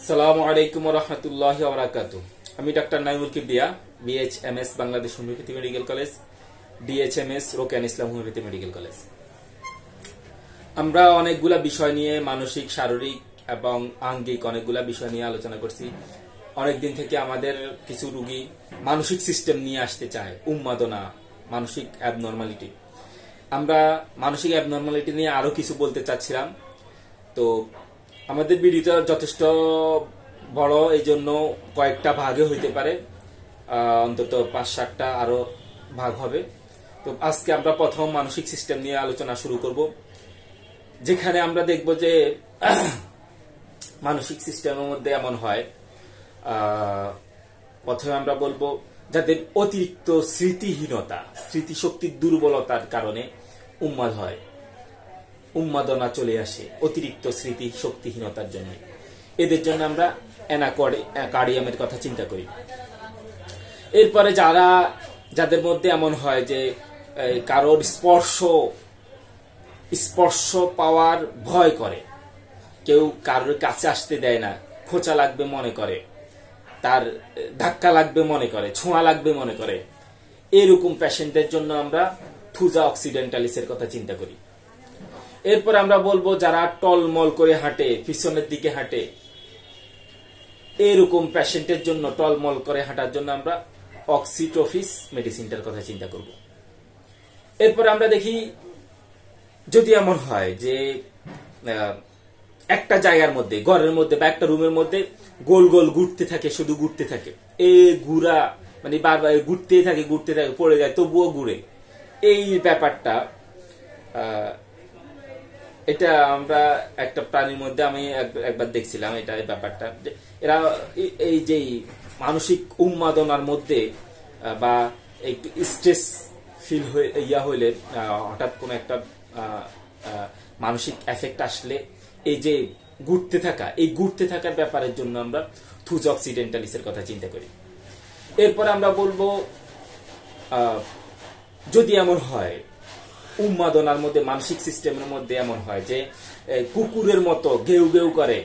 আসসালামু আলাইকুম ওয়া রাহমাতুল্লাহি ওয়া বারাকাতুহু। আমি doctor Naimul Kibria, BHMS Bangladesh homeopathy medical college, DHMS Rokeyan Islam homeopathy medical college. আমরা অনেকগুলা বিষয় নিয়ে মানসিক, শারীরিক এবং আঙ্গিক অনেকগুলা বিষয় নিয়ে আলোচনা করছি। অনেকদিন থেকে আমাদের কিছু রোগী মানসিক সিস্টেম নিয়ে আসতে চায়, উন্মাদনা, মানসিক অ্যাবনর্মালিটি। আমরা মানসিক অ্যাবনর্মালিটি নিয়ে আরো কিছু বলতে চাচ্ছিলাম। তো আমাদের ভিডিওটা যথেষ্ট বড়, এই জন্য কয়েকটা ভাগে হইতে পারে, অন্তত ৫-৭টা আরো ভাগ হবে। তো আজকে আমরা প্রথম মানসিক সিস্টেম নিয়ে আলোচনা শুরু করব, যেখানে আমরা দেখব যে মানসিক সিস্টেমের মধ্যে এমন হয়, প্রথমে আমরা বলবো যাদের অতিরিক্ত স্মৃতিহীনতা, স্মৃতিশক্তির দুর্বলতার কারণে উন্মাদ হয়, উন্মাদনা চলে আসে অতিরিক্ত স্মৃতি শক্তিহীনতার জন্য। এদের জন্য আমরা অ্যানাকার্ডিয়ামের কথা চিন্তা করি। এরপরে যাদের মধ্যে এমন হয় যে কারোর স্পর্শ পাওয়ার ভয় করে, কেউ কারোর কাছে আসতে দেয় না, খোঁচা লাগবে মনে করে, তার ধাক্কা লাগবে মনে করে, ছোঁয়া লাগবে মনে করে, এরকম পেশেন্টদের জন্য আমরা থুজা অক্সিডেন্টালিসের কথা চিন্তা করি। এরপর আমরা বলবো যারা টলমল করে হাঁটে, পিছনের দিকে হাঁটে, এরকম পেশেন্টের জন্য, টলমল করে হাঁটার জন্য আমরা অক্সিটোফিস মেডিসিনটার কথা চিন্তা করব। এরপর আমরা দেখি যদি এমন হয় যে একটা জায়গার মধ্যে, ঘরের মধ্যে বা একটা রুমের মধ্যে গোল গোল ঘুরতে থাকে, শুধু ঘুরতে থাকে, ঘুরা মানে বারবার ঘুরতেই থাকে, পড়ে যায় তবুও ঘুরে, এই ব্যাপারটা, এটা আমরা একটা প্রাণীর মধ্যে আমি একবার দেখছিলাম এটা, এই ব্যাপারটা যে এরা এই যে মানসিক উন্মাদনার মধ্যে বা একটু স্ট্রেস ফিল হইলে, হঠাৎ কোনো একটা মানসিক এফেক্ট আসলে এই যে ঘুরতে থাকার ব্যাপারের জন্য আমরা থুজা অক্সিডেন্টালিসের কথা চিন্তা করি। এরপর আমরা বলবো যদি এমন হয় উন্মাদনার মধ্যে, মানসিক সিস্টেমের মধ্যে এমন হয় যে কুকুরের মতো ঘেউ ঘেউ করে,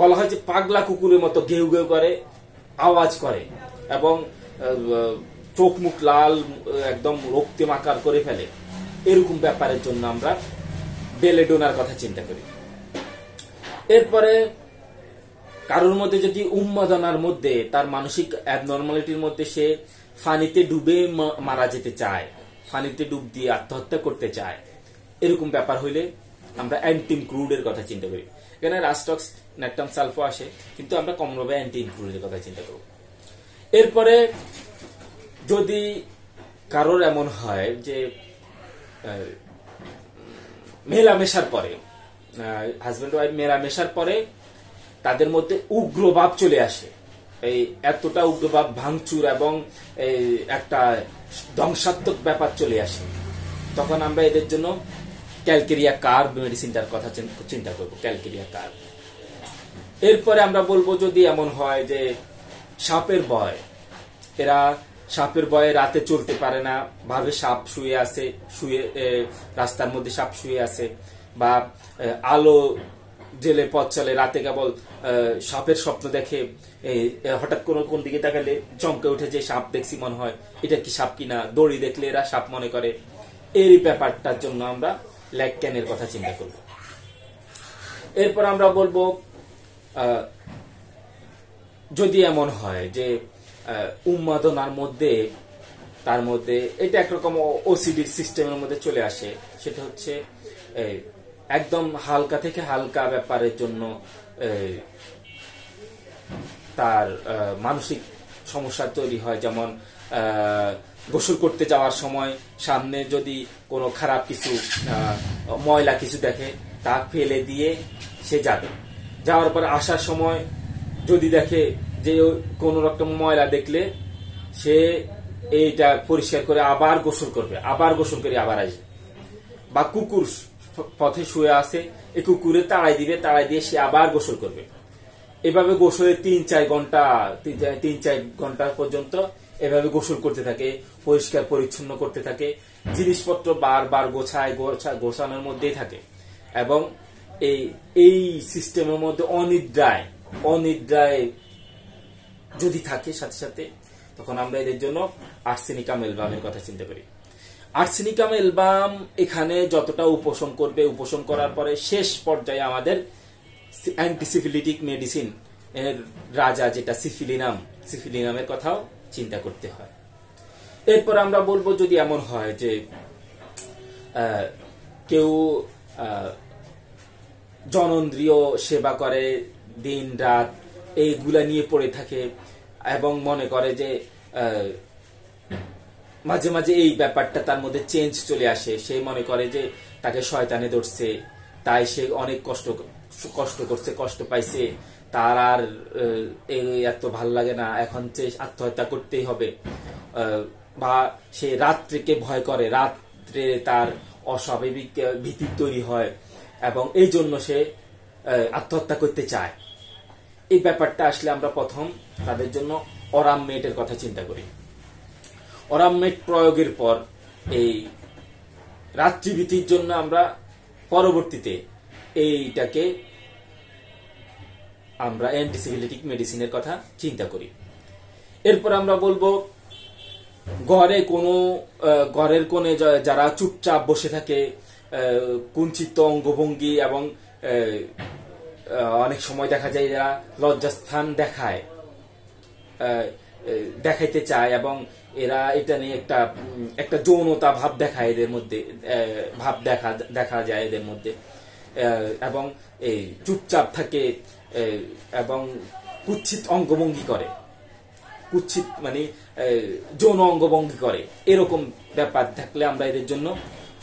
বলা হয় যে পাগলা কুকুরের মতো ঘেউ ঘেউ করে, আওয়াজ করে এবং চোখ মুখ লাল, একদম রক্তিম আকার করে ফেলে, এরকম ব্যাপারের জন্য আমরা বেলেডোনার কথা চিন্তা করি। এরপরে কারোর মধ্যে যদি উন্মাদনার মধ্যে, তার মানসিক অ্যাবনর্মালিটির মধ্যে সে ফানিতে ডুবে মারা যেতে চায়, ফানিতে ডুব দিয়ে আত্মহত্যা করতে চায়, এরকম ব্যাপার হইলে আমরা অ্যান্টিমক্রুডের কথা চিন্তা করি। এখানে রাস্টক্স, ন্যাট্টাম সালফো আসে, কিন্তু আমরা কমনভাবে অ্যান্টিমক্রুডের কথা চিন্তা করব। এরপরে যদি কারোর এমন হয় যে মেলামেশার পরে, হাজব্যান্ড ওয়াইফ মেলামেশার পরে তাদের মধ্যে উগ্রভাব চলে আসে, এই এতটা উগ্রভাব, ভাঙচুর এবং একটা ধ্বংসাত্মক ব্যাপার চলে আসে, তখন আমরা এদের জন্য ক্যালকেরিয়া কার্ভ মেডিসিনটার কথা চিন্তা করব, ক্যালকেরিয়া কার্ভ। এরপরে আমরা বলবো যদি এমন হয় যে সাপের ভয়, এরা সাপের ভয়ে রাতে চলতে পারে না, ভাবে সাপ শুয়ে আছে, রাস্তার মধ্যে সাপ শুয়ে আছে, বা আলো জেলে পথ চলে, রাতে কেবল সাপের স্বপ্ন দেখে, হঠাৎ কোন দিকে তাকালে চমকে উঠে যে সাপ দেখছি মনে হয়, এটা কি সাপ কিনা, দড়ি দেখলে এরা সাপ মনে করে, এই ব্যাপারটার জন্য আমরা ল্যাকক্যানের কথা চিন্তা করব। এরপর আমরা বলবো যদি এমন হয় যে উন্মাদনার মধ্যে, তার মধ্যে এটা একরকম ওসিডির সিস্টেমের মধ্যে চলে আসে, সেটা হচ্ছে একদম হালকা থেকে হালকা ব্যাপারের জন্য তার মানসিক সমস্যা তৈরি হয়। যেমন গোসল করতে যাওয়ার সময় সামনে যদি কোনো খারাপ কিছু, ময়লা কিছু দেখে, তা ফেলে দিয়ে সে যাবে, যাওয়ার পর আসার সময় যদি দেখে যে কোন রকম ময়লা দেখলে সে এইটা পরিষ্কার করে আবার গোসল করবে, আবার গোসল করে আবার আসবে। বা কুকুর পথে শুয়ে আছে, এই কুকুরে তাড়াই দিবে, তাড়াই দিয়ে সে আবার গোসল করবে। এভাবে গোসলে 3-4 ঘন্টা পর্যন্ত এভাবে গোসল করতে থাকে, পরিষ্কার পরিচ্ছন্ন করতে থাকে, জিনিসপত্র বারবার গোছানোর মধ্যেই থাকে এবং এই সিস্টেমের মধ্যে অনিদ্রায় অনিদ্রায় যদি থাকে সাথে সাথে, তখন আমরা এদের জন্য আর্সেনিকাম অ্যালবামের কথা চিন্তা করি। আর্সেনিকাম অ্যালবাম এখানে যতটা উপশম করবে, উপশম করার পরে শেষ পর্যায়ে আমাদের অ্যান্টিসিফিলিটিক মেডিসিন এর রাজা যেটা সিফিলিনামের কথাও চিন্তা করতে হয়। এরপর আমরা বলবো যদি এমন হয় যে কেউ জনন্দ্রিয় সেবা করে, দিন রাত এইগুলা নিয়ে পড়ে থাকে এবং মনে করে যে মাঝে মাঝে এই ব্যাপারটা তার মধ্যে চেঞ্জ চলে আসে, সে মনে করে যে তাকে শয়তানে ধরছে, তাই সে অনেক কষ্ট করছে, কষ্ট পাইছে, তার আর এত ভাল লাগে না, এখন সে আত্মহত্যা করতেই হবে, বা সে রাত্রিকে ভয় করে, রাত্রে তার অস্বাভাবিক ভীতি তৈরি হয় এবং এই জন্য সে আত্মহত্যা করতে চায়। এই ব্যাপারটা আসলে আমরা প্রথম তাদের জন্য অরামমেটের কথা চিন্তা করি। অরামমেট প্রয়োগের পর এই রাত্রিভীতির জন্য আমরা পরবর্তীতে এইটাকে আমরা অ্যান্টিসিফিলিটিক মেডিসিনের কথা চিন্তা করি। এরপর আমরা বলবো ঘরের কোণে যারা চুপচাপ বসে থাকে, কুঞ্চিত অঙ্গভঙ্গি এবং অনেক সময় দেখা যায় যারা লজ্জাস্থান দেখাইতে চায় এবং এরা এটা নিয়ে একটা যৌনতা ভাব দেখায়, এদের মধ্যে ভাব দেখা যায় এদের মধ্যে, এবং এই চুপচাপ থাকে এবং কুৎসিত অঙ্গভঙ্গি করে, কুৎসিত মানে যৌন অঙ্গভঙ্গি করে, এরকম ব্যাপার থাকলে আমরা এদের জন্য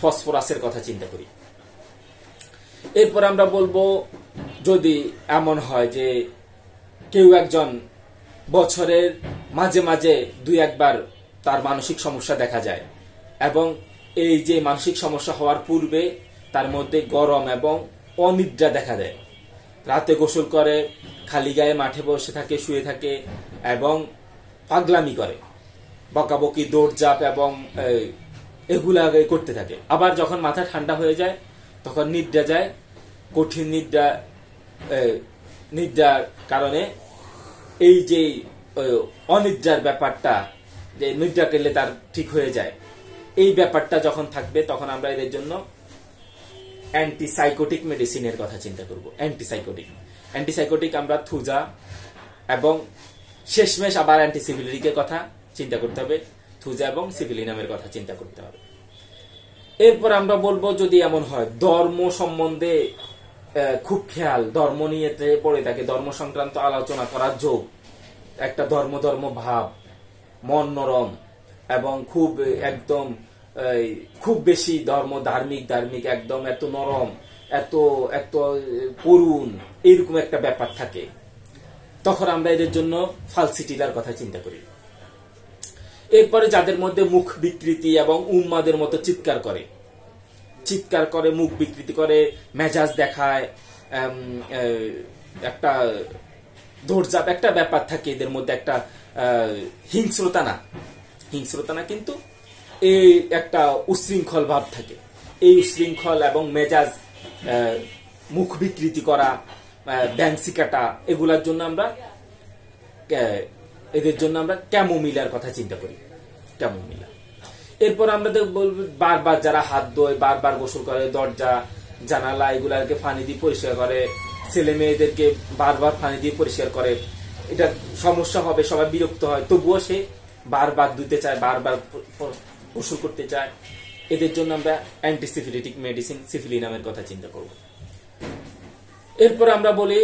ফসফরাসের কথা চিন্তা করি। এরপর আমরা বলবো যদি এমন হয় যে কেউ একজন বছরের মাঝে মাঝে 2-1 বার তার মানসিক সমস্যা দেখা যায় এবং এই যে মানসিক সমস্যা হওয়ার পূর্বে তার মধ্যে গরম এবং অনিদ্রা দেখা দেয়, রাতে গোসল করে, খালি গায়ে মাঠে বসে থাকে, শুয়ে থাকে এবং পাগলামি করে, বকাবকি, দৌড়ঝাঁপ এবং এগুলা করতে থাকে। আবার যখন মাথা ঠান্ডা হয়ে যায় তখন নিদ্রা যায়, কঠিন নিদ্রার কারণে এই যে অনিদ্রার ব্যাপারটা, যে নিদ্রা করলে তার ঠিক হয়ে যায়, এই ব্যাপারটা যখন থাকবে তখন আমরা এদের জন্য অ্যান্টিসাইকোটিক মেডিসিনের কথা চিন্তা করব। অ্যান্টিসাইকোটিক আমরা থুজা এবং শেষমেশ আবার অ্যান্টিসিফিলিটিকের কথা চিন্তা করতে হবে, থুজা এবং সিফিলিনামের কথা চিন্তা করতে হবে। এরপর আমরা বলবো যদি এমন হয় ধর্ম সম্বন্ধে খুব খেয়াল, ধর্ম নিয়ে পড়ে থাকে, ধর্ম সংক্রান্ত আলোচনা করার যোগ, একটা ধর্ম ভাব, মন নরম এবং খুব বেশি ধার্মিক একদম এত নরম, এত করুণ, এইরকম একটা ব্যাপার থাকে, তখন আমরা এদের জন্য ফালসিটিলার কথা চিন্তা করি। এরপরে যাদের মধ্যে মুখ বিকৃতি এবং উন্মাদের মতো চিৎকার করে, মুখ বিকৃতি করে, মেজাজ দেখায়, একটা দৌড়ঝাঁপ একটা ব্যাপার থাকে এদের মধ্যে, একটা হিংস্রতা না কিন্তু এই একটা উশৃঙ্খল ভাব থাকে। এই উশৃঙ্খল এবং মেজাজ, মুখ বিকৃতি করা, ব্যাংসি কাটা, এগুলার জন্য এদের জন্য আমরা ক্যামোমিলার কথা চিন্তা করি, ক্যামোমিলা। এরপর আমরা বলবো বারবার যারা হাত ধোয়, বারবার গোসল করে, দরজা জানালা এগুলাকে পানি দিয়ে পরিষ্কার করে, ছেলে মেয়েদেরকে বারবার পানি দিয়ে পরিষ্কার করে, এটা সমস্যা হবে, সবাই বিরক্ত হয়, তবুও সে বারবার ধুতে চায়, বারবার গোসল করতে চায়, এদের জন্য আমরা অ্যান্টিসিফিলিটিক মেডিসিন সিফিলিনামের কথা চিন্তা করব। এরপর আমরা বলি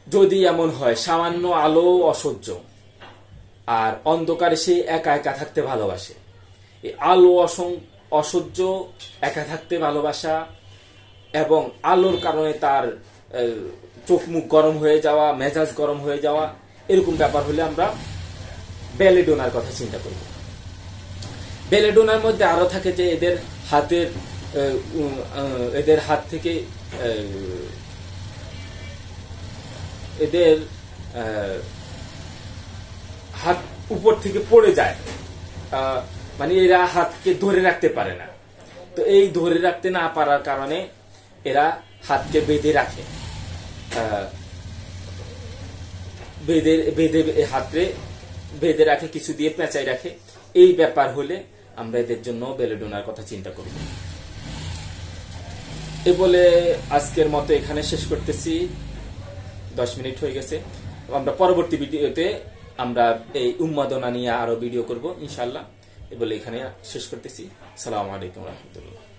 যদি এমন হয় সামান্য আলো অসহ্য আর অন্ধকারে সে একা থাকতে ভালোবাসে, এই আলো অসহ্য, একা থাকতে ভালোবাসা এবং আলোর কারণে তার চোখ মুখ গরম হয়ে যাওয়া, মেজাজ গরম হয়ে যাওয়া, এরকম ব্যাপার হলে আমরা বেলেডোনার কথা চিন্তা করব। বেলেডোনার মধ্যে আরো থাকে যে এদের হাত থেকে এদের হাত উপর থেকে পড়ে যায়, মানে এরা হাতকে ধরে রাখতে পারে না, তো এই ধরে রাখতে না পারার কারণে এরা হাতকে বেঁধে রাখে, বেঁধে বেঁধে হাতে বেঁধে রাখে, কিছু দিয়ে পেঁচাই রাখে। এই ব্যাপার হলে আমরা এদের জন্য বেলেডোনার কথা চিন্তা করব। এ বলে আজকের মতো এখানে শেষ করতেছি। 10 মিনিট হয়ে গেছে। আমরা পরবর্তী ভিডিওতে আমরা এই উন্মাদনা নিয়ে আরো ভিডিও করব ইনশাআল্লাহ। এ বলে এখানে শেষ করতেছি। আসসালামু আলাইকুম ওয়া রাহমাতুল্লাহ।